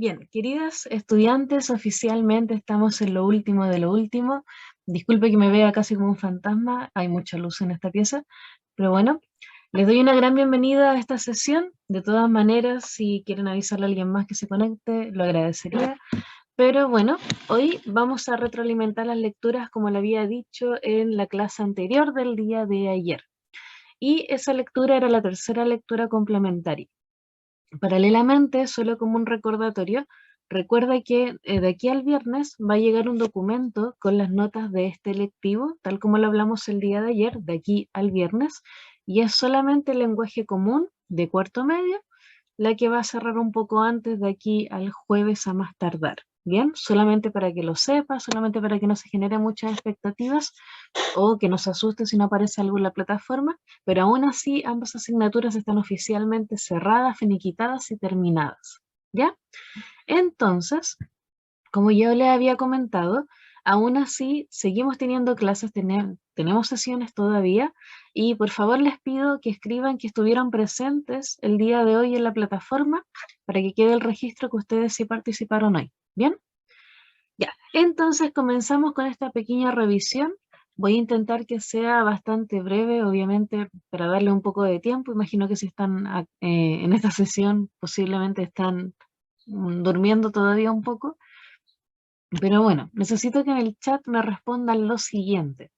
Bien, queridas estudiantes, oficialmente estamos en lo último de lo último. Disculpe que me vea casi como un fantasma, hay mucha luz en esta pieza, pero bueno, les doy una gran bienvenida a esta sesión. De todas maneras, si quieren avisarle a alguien más que se conecte, lo agradecería. Pero bueno, hoy vamos a retroalimentar las lecturas como le había dicho en la clase anterior del día de ayer. Y esa lectura era la tercera lectura complementaria. Paralelamente, solo como un recordatorio, recuerda que de aquí al viernes va a llegar un documento con las notas de este lectivo, tal como lo hablamos el día de ayer, de aquí al viernes, y es solamente el lenguaje común de cuarto medio, la que va a cerrar un poco antes de aquí al jueves a más tardar. Bien, solamente para que lo sepa, solamente para que no se genere muchas expectativas o que nos asuste si no aparece algo en la plataforma, pero aún así ambas asignaturas están oficialmente cerradas, finiquitadas y terminadas. ¿Ya? Entonces, como yo les había comentado, aún así seguimos teniendo clases, tenemos sesiones todavía, y por favor les pido que escriban que estuvieron presentes el día de hoy en la plataforma para que quede el registro que ustedes sí participaron hoy. ¿Bien? Ya, entonces comenzamos con esta pequeña revisión. Voy a intentar que sea bastante breve, obviamente, para darle un poco de tiempo. Imagino que si están en esta sesión, posiblemente están durmiendo todavía un poco. Pero bueno, necesito que en el chat me respondan lo siguiente.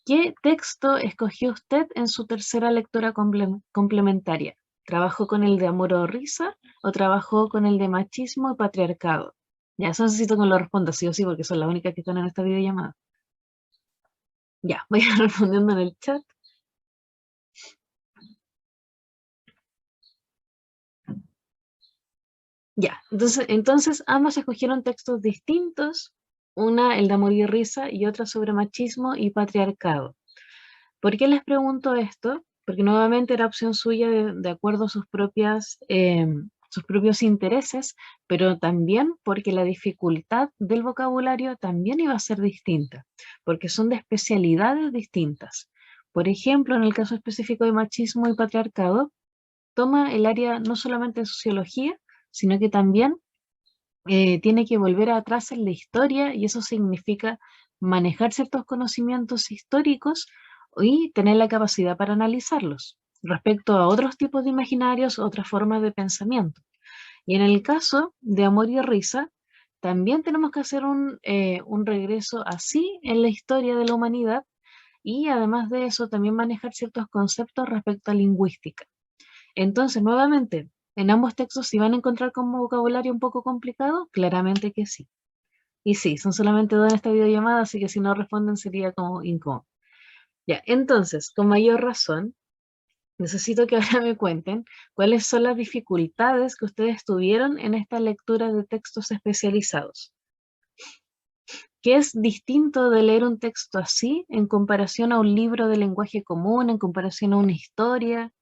¿Qué texto escogió usted en su tercera lectura complementaria? ¿Trabajó con el de amor o risa o trabajó con el de machismo y patriarcado? Ya, eso necesito que me lo responda sí o sí, porque son las únicas que están en esta videollamada. Ya, voy a ir respondiendo en el chat. Ya, entonces ambos escogieron textos distintos, una el de amor y risa y otra sobre machismo y patriarcado. ¿Por qué les pregunto esto? Porque nuevamente era opción suya de acuerdo a sus propios intereses, pero también porque la dificultad del vocabulario también iba a ser distinta, porque son de especialidades distintas. Por ejemplo, en el caso específico de machismo y patriarcado, toma el área no solamente de sociología, sino que también tiene que volver atrás en la historia y eso significa manejar ciertos conocimientos históricos y tener la capacidad para analizarlos respecto a otros tipos de imaginarios, otras formas de pensamiento. Y en el caso de Amor y Risa, también tenemos que hacer un regreso así en la historia de la humanidad y además de eso también manejar ciertos conceptos respecto a lingüística. Entonces, nuevamente, en ambos textos, ¿si van a encontrar como vocabulario un poco complicado? Claramente que sí. Y sí, son solamente dos en esta videollamada, así que si no responden sería como incómodo. Ya, entonces, con mayor razón, necesito que ahora me cuenten cuáles son las dificultades que ustedes tuvieron en esta lectura de textos especializados. ¿Qué es distinto de leer un texto así en comparación a un libro de lenguaje común, en comparación a una historia?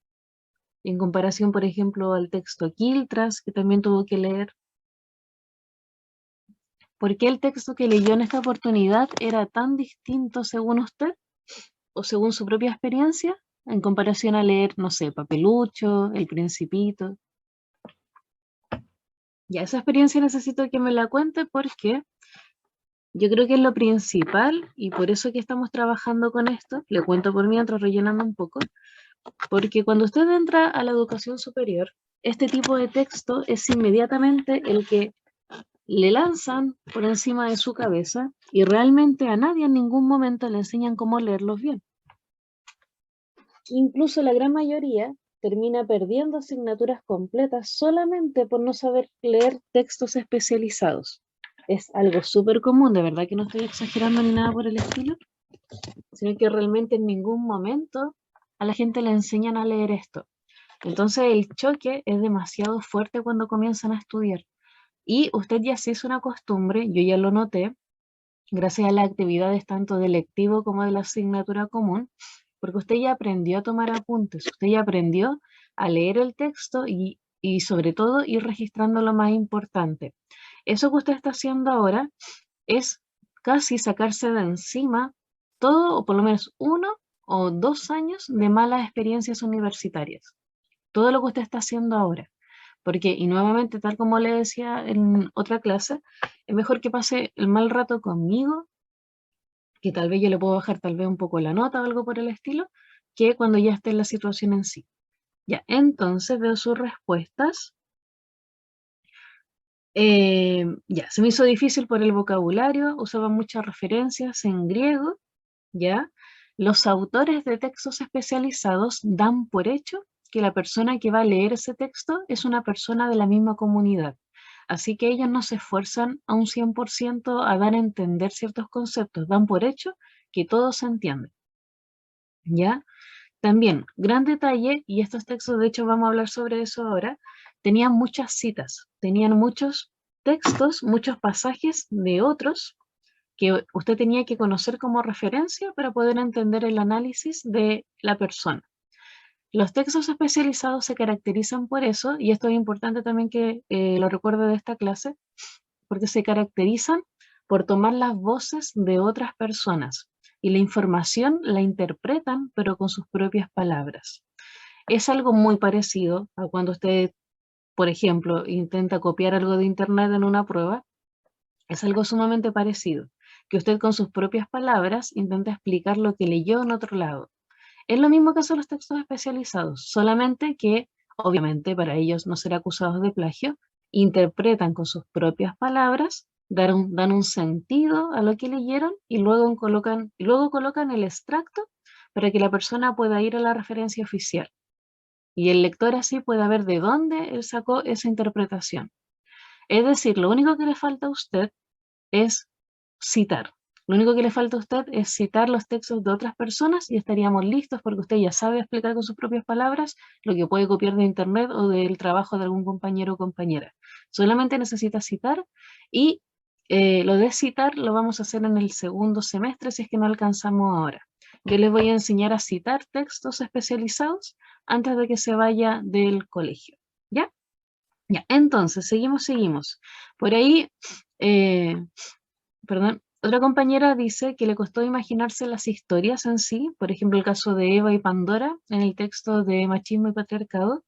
En comparación, por ejemplo, al texto Quiltras, que también tuvo que leer. ¿Por qué el texto que leyó en esta oportunidad era tan distinto según usted o según su propia experiencia en comparación a leer, no sé, Papelucho, El Principito? Ya, esa experiencia necesito que me la cuente porque yo creo que es lo principal y por eso que estamos trabajando con esto. Le cuento por mientras, rellenando un poco. Porque cuando usted entra a la educación superior, este tipo de texto es inmediatamente el que le lanzan por encima de su cabeza y realmente a nadie en ningún momento le enseñan cómo leerlos bien. Incluso la gran mayoría termina perdiendo asignaturas completas solamente por no saber leer textos especializados. Es algo súper común, de verdad que no estoy exagerando ni nada por el estilo, sino que realmente en ningún momento a la gente le enseñan a leer esto. Entonces el choque es demasiado fuerte cuando comienzan a estudiar. Y usted ya se hizo una costumbre, yo ya lo noté, gracias a las actividades tanto del lectivo como de la asignatura común, porque usted ya aprendió a tomar apuntes, usted ya aprendió a leer el texto y sobre todo ir registrando lo más importante. Eso que usted está haciendo ahora es casi sacarse de encima todo, o por lo menos 1 o 2 años de malas experiencias universitarias. Todo lo que usted está haciendo ahora. Porque, y nuevamente, tal como le decía en otra clase, es mejor que pase el mal rato conmigo, que tal vez yo le puedo bajar tal vez un poco la nota o algo por el estilo, que cuando ya esté en la situación en sí. Ya, entonces veo sus respuestas. Ya, se me hizo difícil por el vocabulario, usaba muchas referencias en griego, ¿ya? Los autores de textos especializados dan por hecho que la persona que va a leer ese texto es una persona de la misma comunidad. Así que ellos no se esfuerzan a un 100% a dar a entender ciertos conceptos, dan por hecho que todo se entiende, ¿ya? También, gran detalle, y estos textos, de hecho vamos a hablar sobre eso ahora, tenían muchas citas, tenían muchos textos, muchos pasajes de otros que usted tenía que conocer como referencia para poder entender el análisis de la persona. Los textos especializados se caracterizan por eso, y esto es importante también que lo recuerde de esta clase, porque se caracterizan por tomar las voces de otras personas y la información la interpretan, pero con sus propias palabras. Es algo muy parecido a cuando usted, por ejemplo, intenta copiar algo de internet en una prueba. Es algo sumamente parecido, que usted con sus propias palabras intenta explicar lo que leyó en otro lado. Es lo mismo que hacen los textos especializados, solamente que, obviamente, para ellos no ser acusados de plagio, interpretan con sus propias palabras, dan un sentido a lo que leyeron y luego colocan el extracto para que la persona pueda ir a la referencia oficial. Y el lector así pueda ver de dónde él sacó esa interpretación. Es decir, lo único que le falta a usted es citar. Lo único que le falta a usted es citar los textos de otras personas y estaríamos listos porque usted ya sabe explicar con sus propias palabras lo que puede copiar de internet o del trabajo de algún compañero o compañera. Solamente necesita citar y lo de citar lo vamos a hacer en el segundo semestre si es que no alcanzamos ahora. Yo les voy a enseñar a citar textos especializados antes de que se vaya del colegio. ¿Ya? Ya, entonces, seguimos. Por ahí, eh, perdón, otra compañera dice que le costó imaginarse las historias en sí, por ejemplo, el caso de Eva y Pandora en el texto de Machismo y Patriarcado,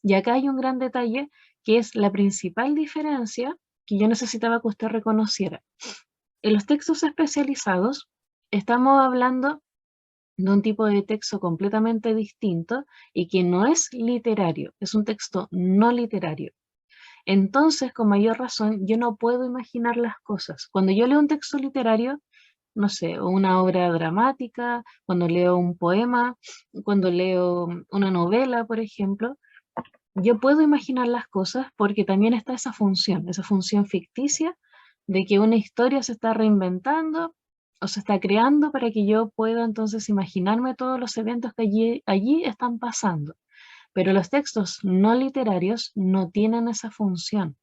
y acá hay un gran detalle que es la principal diferencia que yo necesitaba que usted reconociera. En los textos especializados estamos hablando de un tipo de texto completamente distinto y que no es literario, es un texto no literario. Entonces, con mayor razón, yo no puedo imaginar las cosas. Cuando yo leo un texto literario, no sé, o una obra dramática, cuando leo un poema, cuando leo una novela, por ejemplo, yo puedo imaginar las cosas porque también está esa función ficticia de que una historia se está reinventando o se está creando para que yo pueda entonces imaginarme todos los eventos que allí están pasando. Pero los textos no literarios no tienen esa función.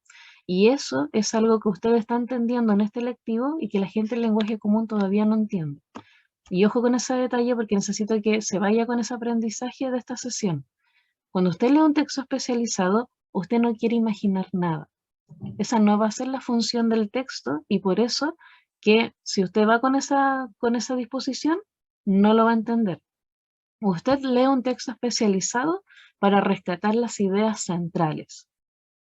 Y eso es algo que usted está entendiendo en este lectivo y que la gente del lenguaje común todavía no entiende. Y ojo con ese detalle porque necesito que se vaya con ese aprendizaje de esta sesión. Cuando usted lee un texto especializado, usted no quiere imaginar nada. Esa no va a ser la función del texto y por eso que si usted va con esa disposición, no lo va a entender. Usted lee un texto especializado para rescatar las ideas centrales,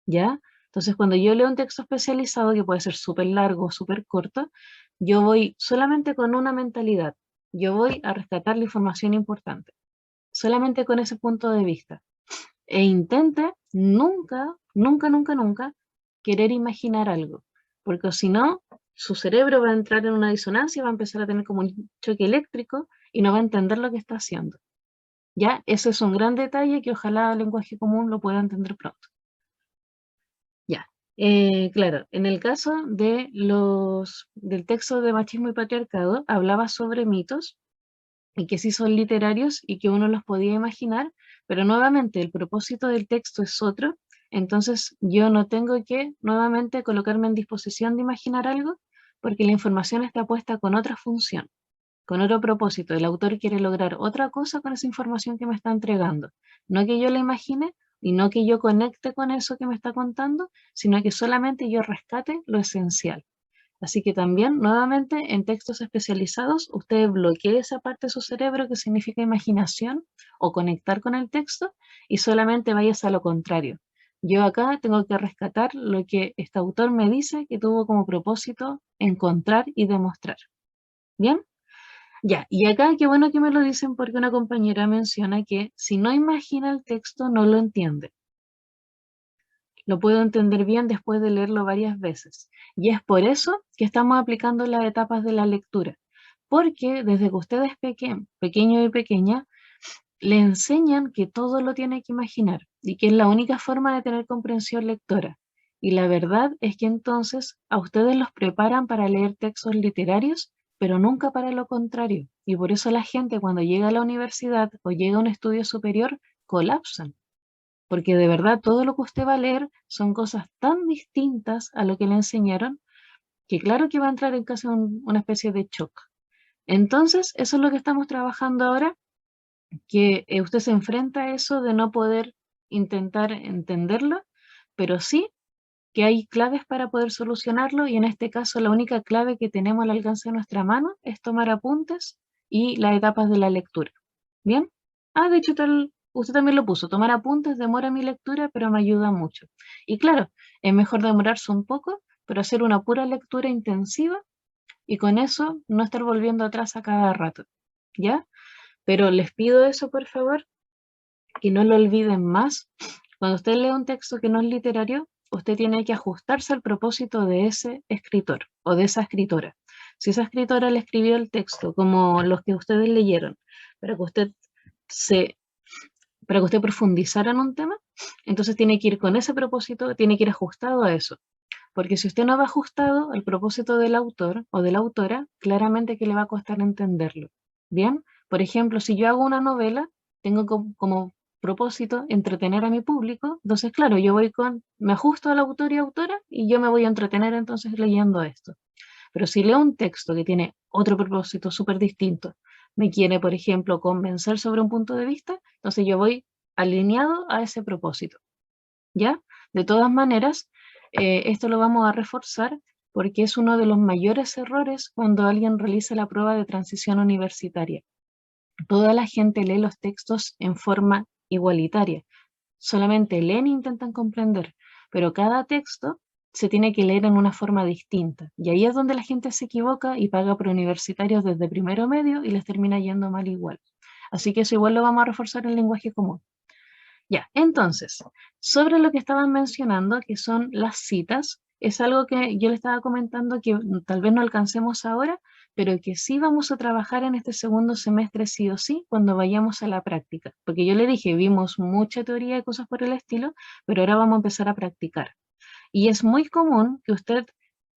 ¿ya? Entonces, cuando yo leo un texto especializado, que puede ser súper largo o súper corto, yo voy solamente con una mentalidad. Yo voy a rescatar la información importante, solamente con ese punto de vista. E intente nunca querer imaginar algo, porque si no, su cerebro va a entrar en una disonancia, va a empezar a tener como un choque eléctrico y no va a entender lo que está haciendo. Ya, ese es un gran detalle que ojalá el lenguaje común lo pueda entender pronto. Ya, claro, en el caso de del texto de Machismo y Patriarcado, hablaba sobre mitos y que sí son literarios y que uno los podía imaginar, pero nuevamente el propósito del texto es otro, entonces yo no tengo que nuevamente colocarme en disposición de imaginar algo porque la información está puesta con otra función, con otro propósito. El autor quiere lograr otra cosa con esa información que me está entregando. No que yo la imagine y no que yo conecte con eso que me está contando, sino que solamente yo rescate lo esencial. Así que también, nuevamente, en textos especializados, usted bloquea esa parte de su cerebro que significa imaginación o conectar con el texto y solamente vayas a lo contrario. Yo acá tengo que rescatar lo que este autor me dice que tuvo como propósito encontrar y demostrar. ¿Bien? Ya, y acá qué bueno que me lo dicen porque una compañera menciona que si no imagina el texto no lo entiende. Lo puedo entender bien después de leerlo varias veces. Y es por eso que estamos aplicando las etapas de la lectura. Porque desde que usted es pequeño y pequeña, le enseñan que todo lo tiene que imaginar y que es la única forma de tener comprensión lectora. Y la verdad es que entonces a ustedes los preparan para leer textos literarios, pero nunca para lo contrario. Y por eso la gente cuando llega a la universidad o llega a un estudio superior colapsan, porque de verdad todo lo que usted va a leer son cosas tan distintas a lo que le enseñaron, que claro que va a entrar en casi una especie de shock. Entonces, eso es lo que estamos trabajando ahora, que usted se enfrenta a eso de no poder intentar entenderlo, pero sí que hay claves para poder solucionarlo y en este caso la única clave que tenemos al alcance de nuestra mano es tomar apuntes y las etapas de la lectura. ¿Bien? Ah, de hecho, usted también lo puso, tomar apuntes demora mi lectura, pero me ayuda mucho. Y claro, es mejor demorarse un poco, pero hacer una pura lectura intensiva y con eso no estar volviendo atrás a cada rato. ¿Ya? Pero les pido eso, por favor, que no lo olviden más. Cuando usted lee un texto que no es literario, usted tiene que ajustarse al propósito de ese escritor o de esa escritora. Si esa escritora le escribió el texto como los que ustedes leyeron, para que usted se, para que usted profundizara en un tema, entonces tiene que ir con ese propósito, tiene que ir ajustado a eso. Porque si usted no va ajustado al propósito del autor o de la autora, claramente que le va a costar entenderlo. Bien, por ejemplo, si yo hago una novela, tengo como propósito entretener a mi público, entonces claro, me ajusto al autor y autora y yo me voy a entretener entonces leyendo esto. Pero si leo un texto que tiene otro propósito súper distinto, me quiere, por ejemplo, convencer sobre un punto de vista, entonces yo voy alineado a ese propósito. ¿Ya? De todas maneras, esto lo vamos a reforzar porque es uno de los mayores errores cuando alguien realiza la prueba de transición universitaria. Toda la gente lee los textos en forma igualitaria. Solamente leen e intentan comprender, pero cada texto se tiene que leer en una forma distinta. Y ahí es donde la gente se equivoca y paga por universitarios desde primero medio y les termina yendo mal igual. Así que eso igual lo vamos a reforzar en lenguaje común. Ya, entonces, sobre lo que estaban mencionando, que son las citas, es algo que yo le estaba comentando que tal vez no alcancemos ahora, pero que sí vamos a trabajar en este segundo semestre sí o sí cuando vayamos a la práctica. Porque yo le dije, vimos mucha teoría y cosas por el estilo, pero ahora vamos a empezar a practicar. Y es muy común que usted,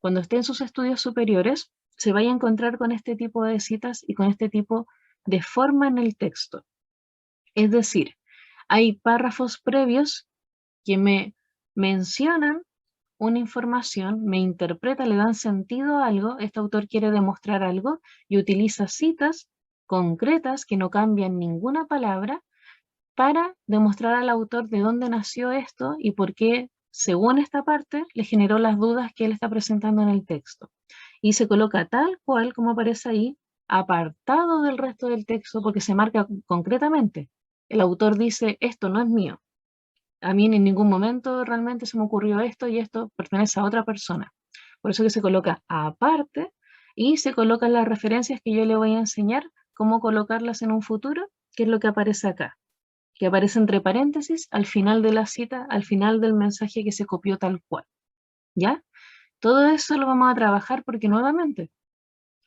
cuando esté en sus estudios superiores, se vaya a encontrar con este tipo de citas y con este tipo de forma en el texto. Es decir, hay párrafos previos que me mencionan una información, me interpreta, le dan sentido a algo, este autor quiere demostrar algo y utiliza citas concretas que no cambian ninguna palabra para demostrar al autor de dónde nació esto y por qué, según esta parte, le generó las dudas que él está presentando en el texto. Y se coloca tal cual como aparece ahí, apartado del resto del texto, porque se marca concretamente. El autor dice, esto no es mío. A mí en ningún momento realmente se me ocurrió esto y esto pertenece a otra persona. Por eso que se coloca aparte y se colocan las referencias que yo le voy a enseñar, cómo colocarlas en un futuro, que es lo que aparece acá, que aparece entre paréntesis al final de la cita, al final del mensaje que se copió tal cual. ¿Ya? Todo eso lo vamos a trabajar porque nuevamente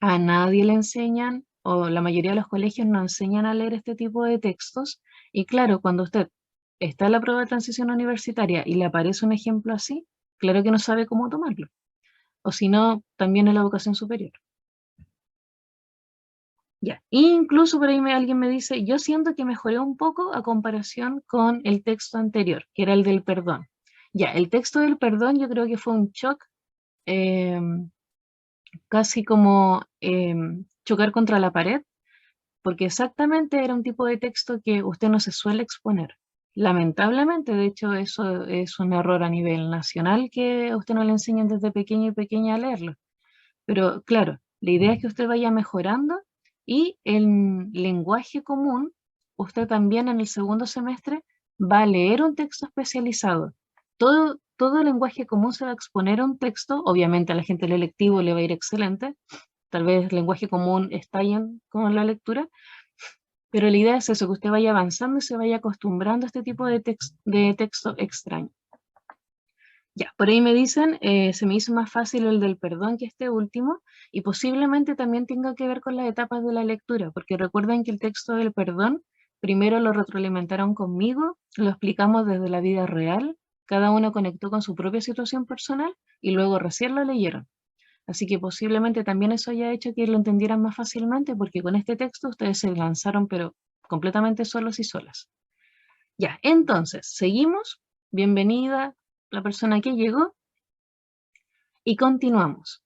a nadie le enseñan o la mayoría de los colegios no enseñan a leer este tipo de textos y claro, cuando usted está en la prueba de transición universitaria y le aparece un ejemplo así, claro que no sabe cómo tomarlo. O si no, también en la educación superior. Ya, incluso por ahí alguien me dice, yo siento que mejoré un poco a comparación con el texto anterior, que era el del perdón. Ya, el texto del perdón yo creo que fue un shock, eh, casi como chocar contra la pared, porque exactamente era un tipo de texto que usted no se suele exponer. Lamentablemente, de hecho, eso es un error a nivel nacional que a usted no le enseñan desde pequeño y pequeña a leerlo. Pero claro, la idea es que usted vaya mejorando y en lenguaje común, usted también en el segundo semestre va a leer un texto especializado. todo el lenguaje común se va a exponer a un texto, obviamente a la gente del lectivo le va a ir excelente, tal vez el lenguaje común estallen con la lectura, pero la idea es eso, que usted vaya avanzando y se vaya acostumbrando a este tipo de texto extraño. Ya, por ahí me dicen, se me hizo más fácil el del perdón que este último, y posiblemente también tenga que ver con las etapas de la lectura, porque recuerden que el texto del perdón, primero lo retroalimentaron conmigo, lo explicamos desde la vida real, cada uno conectó con su propia situación personal, y luego recién lo leyeron. Así que posiblemente también eso haya hecho que lo entendieran más fácilmente, porque con este texto ustedes se lanzaron, pero completamente solos y solas. Ya, entonces, seguimos. Bienvenida la persona que llegó y continuamos.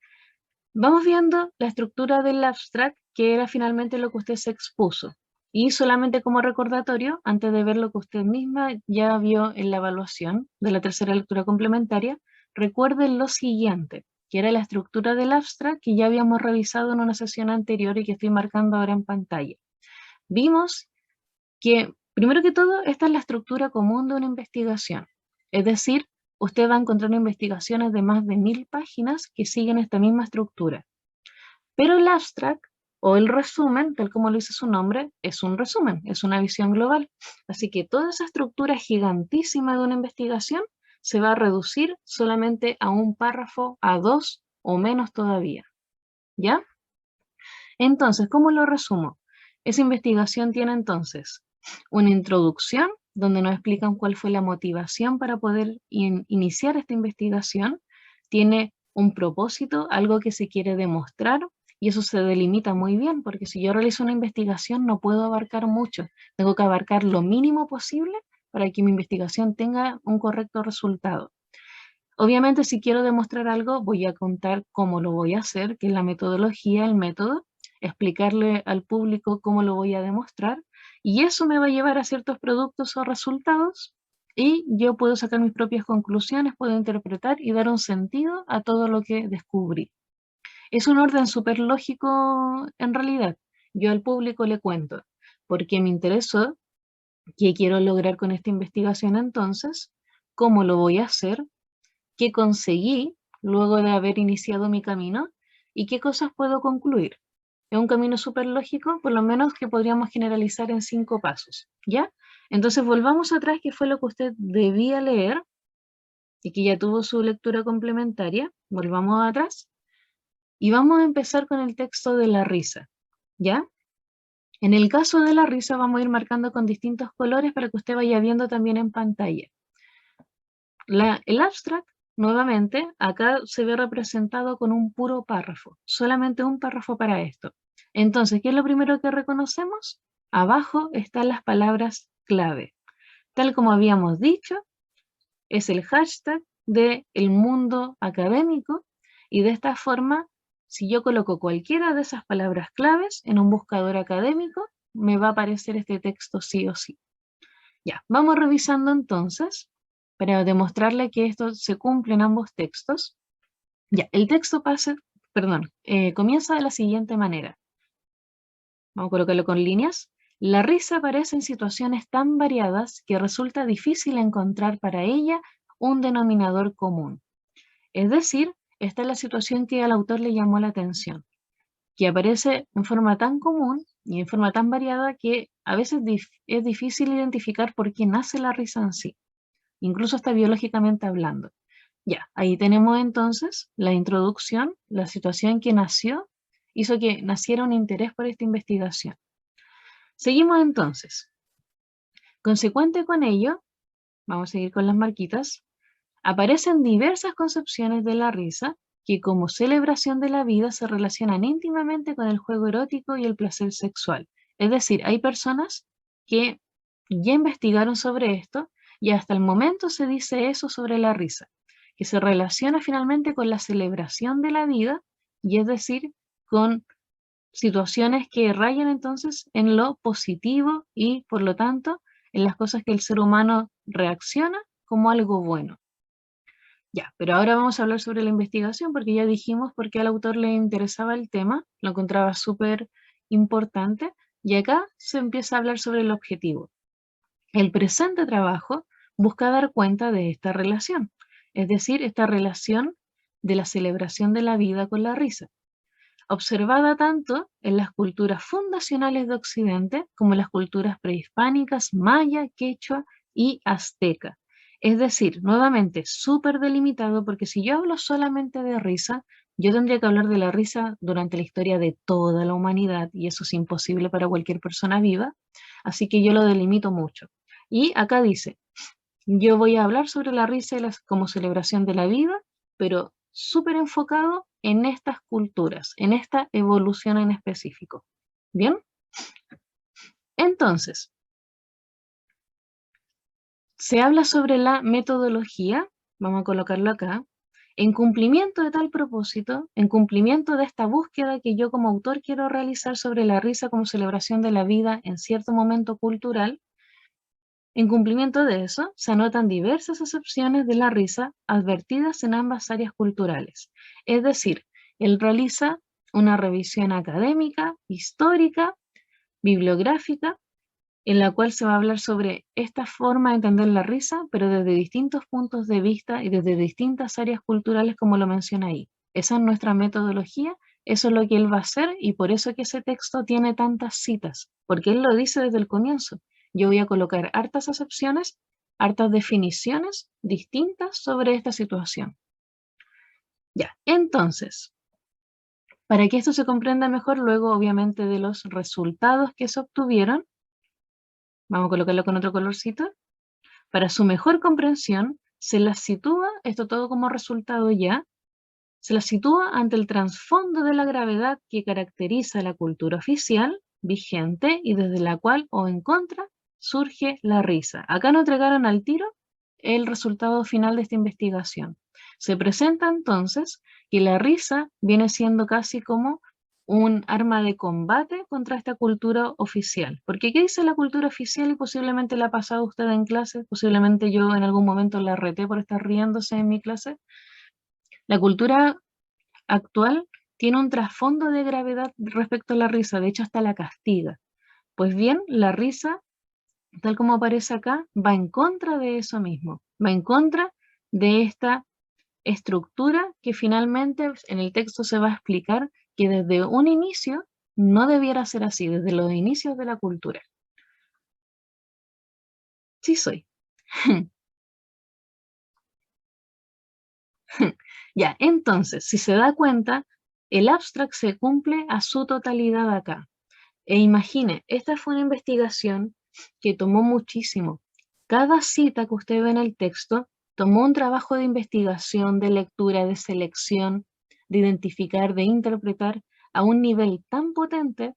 Vamos viendo la estructura del abstract, que era finalmente lo que usted se expuso. Y solamente como recordatorio, antes de ver lo que usted misma ya vio en la evaluación de la tercera lectura complementaria, recuerden lo siguiente, que era la estructura del abstract que ya habíamos revisado en una sesión anterior y que estoy marcando ahora en pantalla. Vimos que, primero que todo, esta es la estructura común de una investigación. Es decir, usted va a encontrar investigaciones de más de 1000 páginas que siguen esta misma estructura. Pero el abstract o el resumen, tal como lo dice su nombre, es un resumen, es una visión global. Así que toda esa estructura gigantísima de una investigación se va a reducir solamente a un párrafo, a 2 o menos todavía. ¿Ya? Entonces, ¿cómo lo resumo? Esa investigación tiene entonces una introducción donde nos explican cuál fue la motivación para poder iniciar esta investigación. Tiene un propósito, algo que se quiere demostrar, y eso se delimita muy bien, porque si yo realizo una investigación no puedo abarcar mucho, tengo que abarcar lo mínimo posible para que mi investigación tenga un correcto resultado. Obviamente, si quiero demostrar algo, voy a contar cómo lo voy a hacer, que es la metodología, el método, explicarle al público cómo lo voy a demostrar, y eso me va a llevar a ciertos productos o resultados, y yo puedo sacar mis propias conclusiones, puedo interpretar y dar un sentido a todo lo que descubrí. Es un orden súper lógico en realidad. Yo al público le cuento por qué me interesó, qué quiero lograr con esta investigación entonces, cómo lo voy a hacer, qué conseguí luego de haber iniciado mi camino y qué cosas puedo concluir. Es un camino súper lógico, por lo menos que podríamos generalizar en 5 pasos, ¿ya? Entonces volvamos atrás, que fue lo que usted debía leer y que ya tuvo su lectura complementaria. Volvamos atrás y vamos a empezar con el texto de la risa, ¿ya? En el caso de la risa vamos a ir marcando con distintos colores para que usted vaya viendo también en pantalla. El abstract, nuevamente, acá se ve representado con un puro párrafo, solamente un párrafo para esto. Entonces, ¿qué es lo primero que reconocemos? Abajo están las palabras clave. Tal como habíamos dicho, es el hashtag del mundo académico, y de esta forma, si yo coloco cualquiera de esas palabras claves en un buscador académico, me va a aparecer este texto sí o sí. Ya, vamos revisando entonces para demostrarle que esto se cumple en ambos textos. Ya, el texto comienza de la siguiente manera. Vamos a colocarlo con líneas. La risa aparece en situaciones tan variadas que resulta difícil encontrar para ella un denominador común. Es decir, esta es la situación que al autor le llamó la atención, que aparece en forma tan común y en forma tan variada que a veces es difícil identificar por qué nace la risa en sí, incluso hasta biológicamente hablando. Ya, ahí tenemos entonces la introducción, la situación que nació, hizo que naciera un interés por esta investigación. Seguimos entonces. Consecuente con ello, vamos a seguir con las marquitas, aparecen diversas concepciones de la risa que como celebración de la vida se relacionan íntimamente con el juego erótico y el placer sexual. Es decir, hay personas que ya investigaron sobre esto y hasta el momento se dice eso sobre la risa, que se relaciona finalmente con la celebración de la vida, y es decir, con situaciones que rayan entonces en lo positivo y por lo tanto en las cosas que el ser humano reacciona como algo bueno. Ya, pero ahora vamos a hablar sobre la investigación, porque ya dijimos por qué al autor le interesaba el tema, lo encontraba súper importante, y acá se empieza a hablar sobre el objetivo. El presente trabajo busca dar cuenta de esta relación, es decir, esta relación de la celebración de la vida con la risa, observada tanto en las culturas fundacionales de Occidente como en las culturas prehispánicas, maya, quechua y azteca. Es decir, nuevamente, súper delimitado, porque si yo hablo solamente de risa, yo tendría que hablar de la risa durante la historia de toda la humanidad, y eso es imposible para cualquier persona viva, así que yo lo delimito mucho. Y acá dice, yo voy a hablar sobre la risa como celebración de la vida, pero súper enfocado en estas culturas, en esta evolución en específico. ¿Bien? Entonces, se habla sobre la metodología, vamos a colocarlo acá, en cumplimiento de tal propósito, en cumplimiento de esta búsqueda que yo como autor quiero realizar sobre la risa como celebración de la vida en cierto momento cultural. En cumplimiento de eso, se anotan diversas acepciones de la risa advertidas en ambas áreas culturales. Es decir, él realiza una revisión académica, histórica, bibliográfica, en la cual se va a hablar sobre esta forma de entender la risa, pero desde distintos puntos de vista y desde distintas áreas culturales, como lo menciona ahí. Esa es nuestra metodología, eso es lo que él va a hacer, y por eso que ese texto tiene tantas citas, porque él lo dice desde el comienzo. Yo voy a colocar hartas acepciones, hartas definiciones distintas sobre esta situación. Ya, entonces, para que esto se comprenda mejor, luego obviamente de los resultados que se obtuvieron, vamos a colocarlo con otro colorcito. Para su mejor comprensión, se las sitúa, esto todo como resultado ya, se las sitúa ante el trasfondo de la gravedad que caracteriza la cultura oficial vigente y desde la cual o en contra surge la risa. Acá nos entregaron al tiro el resultado final de esta investigación. Se presenta entonces que la risa viene siendo casi como un arma de combate contra esta cultura oficial. Porque ¿qué dice la cultura oficial? Y posiblemente la ha pasado usted en clase, posiblemente yo en algún momento la reté por estar riéndose en mi clase. La cultura actual tiene un trasfondo de gravedad respecto a la risa, de hecho hasta la castiga. Pues bien, la risa, tal como aparece acá, va en contra de eso mismo, va en contra de esta estructura que finalmente en el texto se va a explicar que desde un inicio no debiera ser así, desde los inicios de la cultura. Sí soy. Ya, entonces, si se da cuenta, el abstract se cumple a su totalidad acá. E imagine, esta fue una investigación que tomó muchísimo. Cada cita que usted ve en el texto tomó un trabajo de investigación, de lectura, de selección, de identificar, de interpretar a un nivel tan potente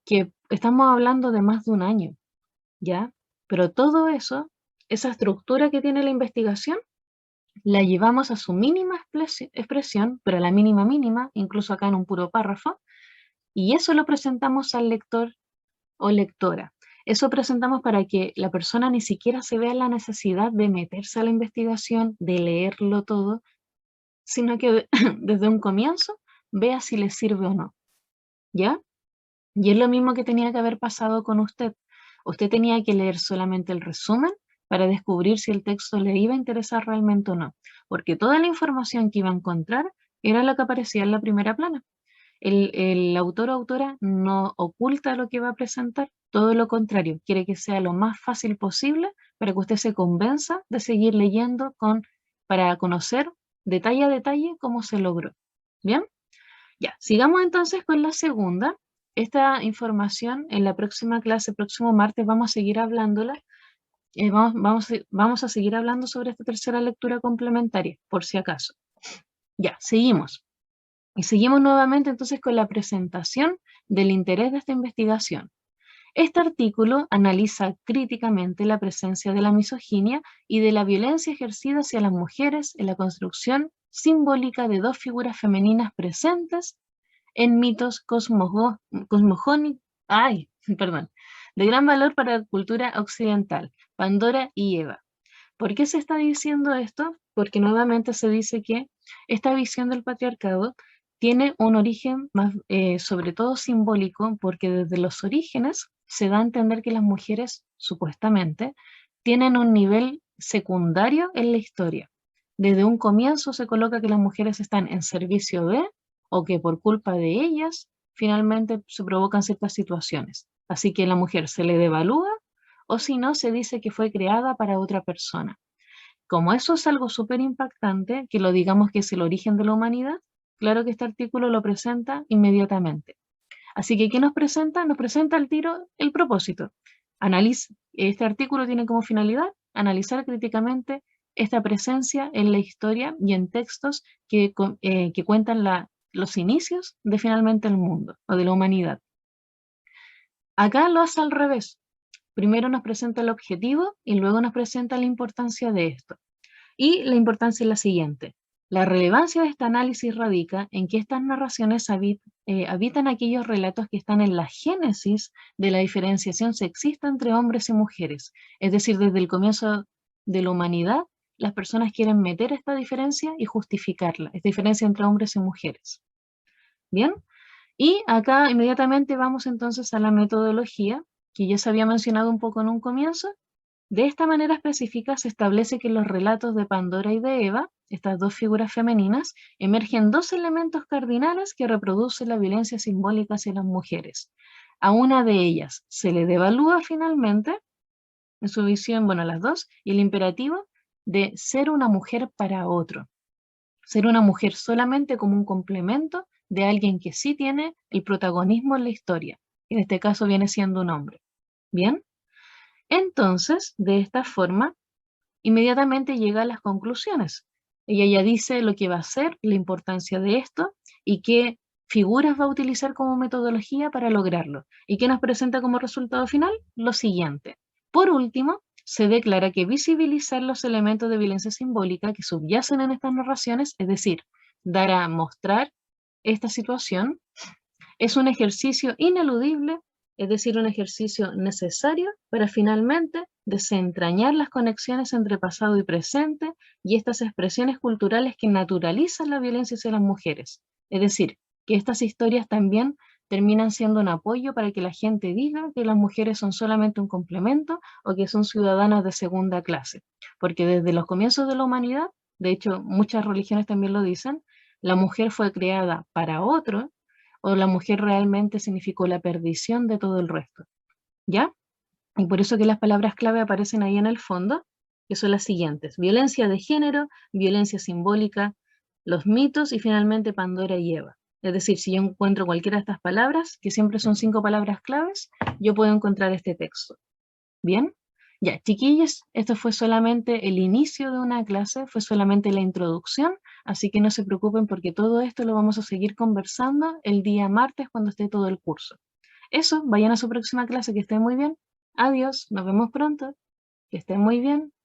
que estamos hablando de más de un año, ¿ya? Pero todo eso, esa estructura que tiene la investigación, la llevamos a su mínima expresión, pero a la mínima mínima, incluso acá en un puro párrafo, y eso lo presentamos al lector o lectora. Eso presentamos para que la persona ni siquiera se vea la necesidad de meterse a la investigación, de leerlo todo, sino que desde un comienzo vea si le sirve o no, ¿ya? Y es lo mismo que tenía que haber pasado con usted. Usted tenía que leer solamente el resumen para descubrir si el texto le iba a interesar realmente o no, porque toda la información que iba a encontrar era la que aparecía en la primera plana. El autor o autora no oculta lo que va a presentar, todo lo contrario, quiere que sea lo más fácil posible para que usted se convenza de seguir leyendo para conocer detalle a detalle cómo se logró. ¿Bien? Ya, sigamos entonces con la segunda. Esta información en la próxima clase, próximo martes, vamos a seguir hablándola. Vamos a seguir hablando sobre esta tercera lectura complementaria, por si acaso. Ya, seguimos. Y seguimos nuevamente entonces con la presentación del interés de esta investigación. Este artículo analiza críticamente la presencia de la misoginia y de la violencia ejercida hacia las mujeres en la construcción simbólica de dos figuras femeninas presentes en mitos cosmogónicos, perdón, de gran valor para la cultura occidental, Pandora y Eva. ¿Por qué se está diciendo esto? Porque nuevamente se dice que esta visión del patriarcado tiene un origen más, sobre todo simbólico, porque desde los orígenes se da a entender que las mujeres, supuestamente, tienen un nivel secundario en la historia. Desde un comienzo se coloca que las mujeres están en servicio de, o que por culpa de ellas, finalmente se provocan ciertas situaciones. Así que la mujer se le devalúa, o si no, se dice que fue creada para otra persona. Como eso es algo súper impactante, que lo digamos que es el origen de la humanidad, claro que este artículo lo presenta inmediatamente. Así que, ¿qué nos presenta? Nos presenta al tiro el propósito. Este artículo tiene como finalidad analizar críticamente esta presencia en la historia y en textos que cuentan los inicios de finalmente el mundo o de la humanidad. Acá lo hace al revés. Primero nos presenta el objetivo y luego nos presenta la importancia de esto. Y la importancia es la siguiente. La relevancia de este análisis radica en que estas narraciones habitan aquellos relatos que están en la génesis de la diferenciación sexista entre hombres y mujeres. Es decir, desde el comienzo de la humanidad, las personas quieren meter esta diferencia y justificarla, esta diferencia entre hombres y mujeres. ¿Bien? Y acá inmediatamente vamos entonces a la metodología, que ya se había mencionado un poco en un comienzo. De esta manera específica se establece que en los relatos de Pandora y de Eva, estas dos figuras femeninas, emergen dos elementos cardinales que reproducen la violencia simbólica hacia las mujeres. A una de ellas se le devalúa finalmente, en su visión, bueno, a las dos, y el imperativo de ser una mujer para otro. Ser una mujer solamente como un complemento de alguien que sí tiene el protagonismo en la historia. En este caso viene siendo un hombre. ¿Bien? Entonces, de esta forma, inmediatamente llega a las conclusiones. Ella ya dice lo que va a hacer, la importancia de esto y qué figuras va a utilizar como metodología para lograrlo. ¿Y qué nos presenta como resultado final? Lo siguiente. Por último, se declara que visibilizar los elementos de violencia simbólica que subyacen en estas narraciones, es decir, dar a mostrar esta situación, es un ejercicio ineludible, es decir, un ejercicio necesario para finalmente desentrañar las conexiones entre pasado y presente y estas expresiones culturales que naturalizan la violencia hacia las mujeres. Es decir, que estas historias también terminan siendo un apoyo para que la gente diga que las mujeres son solamente un complemento o que son ciudadanas de segunda clase. Porque desde los comienzos de la humanidad, de hecho muchas religiones también lo dicen, la mujer fue creada para otro, o la mujer realmente significó la perdición de todo el resto, ¿ya? Y por eso que las palabras clave aparecen ahí en el fondo, que son las siguientes: violencia de género, violencia simbólica, los mitos y finalmente Pandora y Eva. Es decir, si yo encuentro cualquiera de estas palabras, que siempre son 5 palabras claves, yo puedo encontrar este texto. ¿Bien? Ya, chiquillos, esto fue solamente el inicio de una clase, fue solamente la introducción, así que no se preocupen porque todo esto lo vamos a seguir conversando el día martes cuando esté todo el curso. Eso, vayan a su próxima clase, que estén muy bien. Adiós, nos vemos pronto, que estén muy bien.